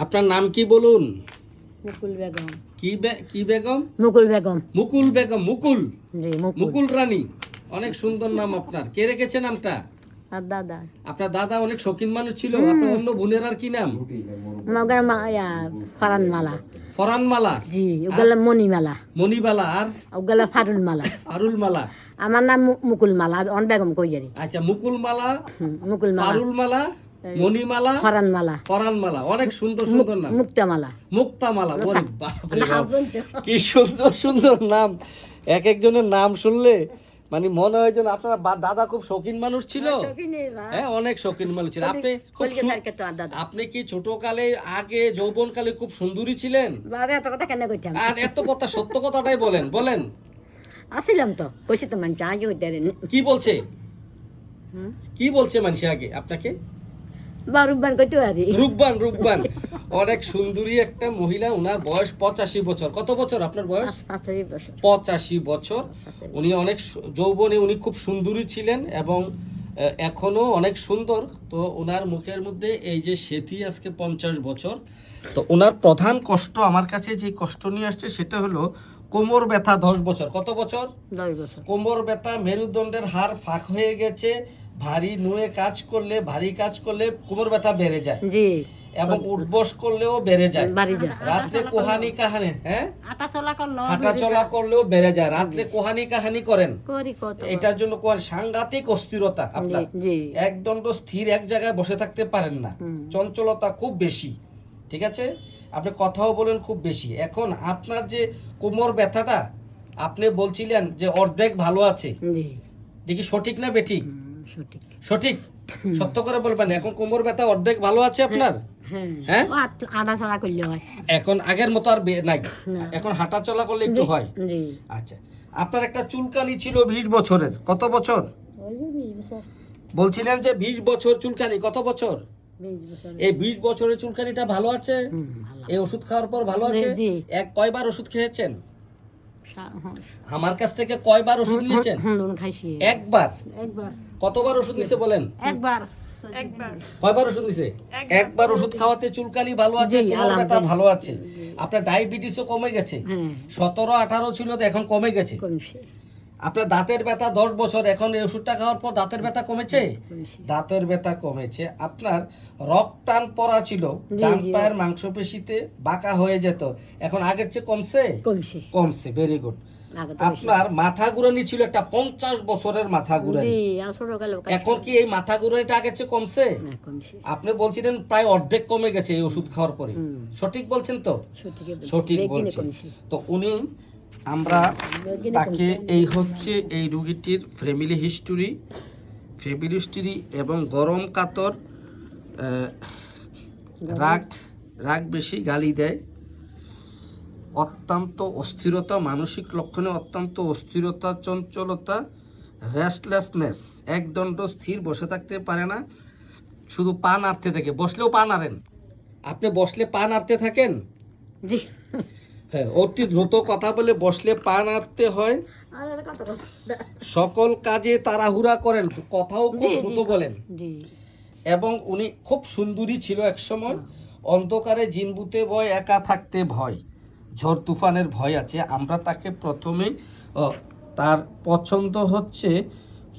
আপনার নাম কি বলুন? মুকুল বেগম। কি বেগম? মুকুল বেগম। মুকুল বেগম। মুকুল, জি মুকুল। মুকুল রানী, অনেক সুন্দর নাম আপনার। কে রেখেছে নামটা? আর দাদা। আপনার দাদা অনেক শৌখিন মানুষ ছিল। আপনার অন্য বোনের আর কি নাম? মগর ফরান মালা। ফরান মালা। জি ওগুলা মণিমালা। মণিবালা। আর ওগুলা ফারুল মালা। ফারুল মালা। আমার নাম মুকুল মালা, অন বেগম কইয়ারি। আচ্ছা, মুকুল মালা, মুকুল মালা, ফারুল মালা, মণিমালা, ফরান মালা, ফরান মালা। অনেক সুন্দর সুন্দর নাম। মুক্তা মালা। মুক্তা মালা। ওরে বাপ রে বাপ, কি সুন্দর সুন্দর নাম। এক একজনের নাম শুনলে মানে মনে হয় যেন আপনার দাদা খুব শৌখিন মানুষ ছিল। হ্যাঁ, অনেক শৌখিন মানুষ ছিল। আপনি কি ছোটকালে আগে যৌবনকালে খুব সুন্দরী ছিলেন? এত কথা কেন কইতাম? আর এত কথা, সত্য কথাটাই বলেন, বলেন। আসিলাম তো, কইছি তো মানুষ আগে হইতে। কি বলছে? কি বলছে মানুষ আগে আপনাকে? বা রূপবান কইতে পারি। রূপবান, রূপবান। অনেক সুন্দরী একটা মহিলা। ওনার বয়স 85 বছর। কত বছর আপনার বয়স? 85 বছর। 85 বছর। উনি অনেক যৌবনে উনি খুব সুন্দরী ছিলেন এবং এখনো অনেক সুন্দর। তো ওনার মুখের মধ্যে এই যে সেতি আজকে 50 বছর। তো ওনার প্রধান কষ্ট আমার কাছে যে কষ্ট নিয়ে আসছে সেটা হলো কোমর ব্যথা 10 বছর। কত বছর? 10 বছর। কোমর ব্যথা, মেরুদণ্ডের হাড় ফাঁক হয়ে গেছে। ভারী নুয়ে কাজ করলে, ভারী কাজ করলে কোমর ব্যথা বেড়ে যায়। জি। এবং উঠবস করলেও বেড়ে যায়। যায়। রাত্রে কোহানি কাহানি, হ্যাঁ, হাঁটা চলা করলেও বেড়ে যায়। রাত্রে কোহানি কাহানি করেন, করি কত। এটার জন্য সাংঘাতিক অস্থিরতা আপনার। একদণ্ড স্থির এক জায়গায় বসে থাকতে পারেন না। চঞ্চলতা খুব বেশি। ঠিক আছে, আপনি কথাও বলেন খুব বেশি। এখন আপনার যে কোমর ব্যথাটা আপনি বলছিলেন যে অর্ধেক ভালো আছে, দেখি সঠিক না বেঠিক? সঠিক। সঠিক, সত্য করে বলবেন। এখন কোমর ব্যথা অর্ধেক ভালো আছে আপনার? হ্যাঁ, হাঁটা চলা করলে হয়। এখন আগের মতো আর নাই, এখন হাঁটা চলা করলে একটু হয়। আচ্ছা, আপনার একটা চুলকানি ছিল 20 বছরের। কত বছর বলছিলেন যে 20 বছর চুলকানি? কত বছর? এই 20 বছরের চুলকানিটা ভালো আছে? এই ওষুধ খাওয়ার পর ভালো আছে? কয়বার ওষুধ খেয়েছেন? আমার কাছ থেকে কয়বার ওষুধ নিয়েছেন? একবার। কতবার ওষুধ নিছে বলেন? একবার। কয়বার ওষুধ নিছে? একবার ওষুধ খাওয়াতে চুলকানি ভালো আছে, কোমর ব্যথা ভালো আছে। আপনার ডায়াবেটিসও কমে গেছে। 17-18 ছিল, তো এখন কমে গেছে। আপনার দাঁতের ব্যথা 10 বছর, এখন এই ওষুধটা খাওয়ার পর দাঁতের ব্যথা কমেছে? দাঁতের ব্যথা কমেছে। আপনার রক্তান পড়া ছিল, ডান পায়ের মাংসপেশিতে বাঁকা হয়ে যেত, এখন আগের চেয়ে কমছে? কমছে। Very good. আপনার মাথা ঘুরানি ছিল একটা 50 বছরের মাথা ঘুরানি, এখন কি এই মাথা ঘুরানিটা আগের চেয়ে কমছে? আপনি বলছিলেন প্রায় অর্ধেক কমে গেছে এই ওষুধ খাওয়ার পরে। সঠিক বলছেন তো? সঠিক বলছেন। তো উনি, আমরা তাকে, এই হচ্ছে এই রুগীটির ফ্যামিলি হিস্টোরি এবং গরম কাতর, রাগ বেশি, গালি দেয়, অত্যন্ত অস্থিরতা, মানসিক লক্ষণে অত্যন্ত অস্থিরতা, চঞ্চলতা, রেস্টলেসনেস, একদণ্ড স্থির, বসে থাকতে পারে না, শুধু পা নাড়তে থাকে। বসলেও পা নাড়েন আপনি? বসলে পা নাড়তে থাকেন? হ্যাঁ, অতি দ্রুত কথা বলে, বসলে পা নাড়তে হয়। সকল কাজে তাড়াহুড়া করেন, কথাও খুব দ্রুত বলেন। এবং উনি খুব সুন্দরী ছিল এক সময়। অন্ধকারে জিনবুতে ভয়, একা থাকতে ভয়, ঝড় তুফানের ভয় আছে। আমরা তাকে প্রথমে, তার পছন্দ হচ্ছে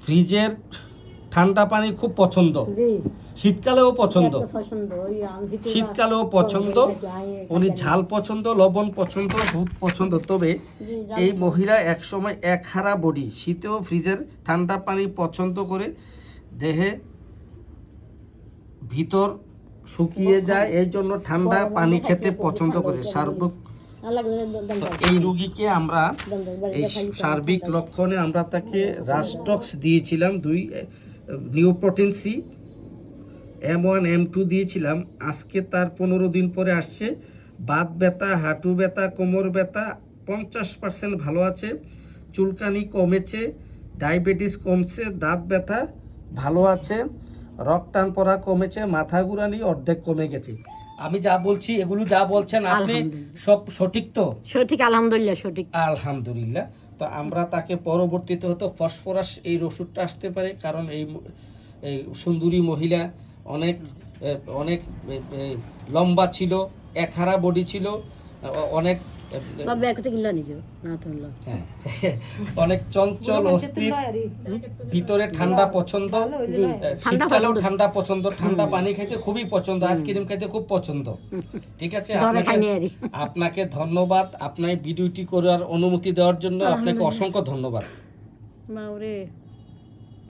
ফ্রিজের ঠান্ডা পানি, খুব পছন্দ। শীতকালেও পছন্দ, শীতকালেও পছন্দ। উনি ঝাল পছন্দ, লবণ পছন্দ, দুধ পছন্দ। তবে এই মহিলা একসময় একহারা বডি, শীতেও ফ্রিজের ঠান্ডা পানি পছন্দ করে, দেহে ভিতর শুকিয়ে যায়, এই জন্য ঠান্ডা পানি খেতে পছন্দ করে। এই রোগীকে আমরা এই সার্বিক লক্ষণে আমরা তাকে রাস্টক্স দিয়েছিলাম, 2 নিওপ্রোটিন সি, M1 M2 দিয়েছিলাম। আজকে তার 15 দিন পরে আসছে। বাত ব্যথা, হাঁটু ব্যথা, কোমর ব্যথা 50% ভালো আছে, চুলকানি কমেছে, ডায়াবেটিস কমছে, দাঁত ব্যথা ভালো আছে, রক্তান পড়া কমেছে, মাথা ঘুরানি অর্ধেক কমে গেছে। আমি যা বলছি, এগুলো যা বলছেন আপনি সব সঠিক তো? সঠিক, আলহামদুলিল্লাহ সঠিক। আলহামদুলিল্লাহ। তো আমরা তাকে পরবর্তীতে হয়তো ফসফরাস এই ওষুধটা আসতে পারে, কারণ এই সুন্দরী মহিলা অনেক অনেক লম্বা ছিল, এক হারা বডি ছিল, অনেক বাবা একতে কিল্লা নিছো না তোলা হ্যাঁ, অনেক চঞ্চল অস্থির, ভিতরে ঠান্ডা পছন্দ, জি শীতকালেও ঠান্ডা পছন্দ, ঠান্ডা পানি খাইতে খুবই পছন্দ, আইসক্রিম খাইতে খুব পছন্দ। ঠিক আছে, ডরে খাইনি আরি আপনাকে ধন্যবাদ, আপনার ভিডিওটি করার অনুমতি দেওয়ার জন্য আপনাকে অসংখ্য ধন্যবাদ। বাউরে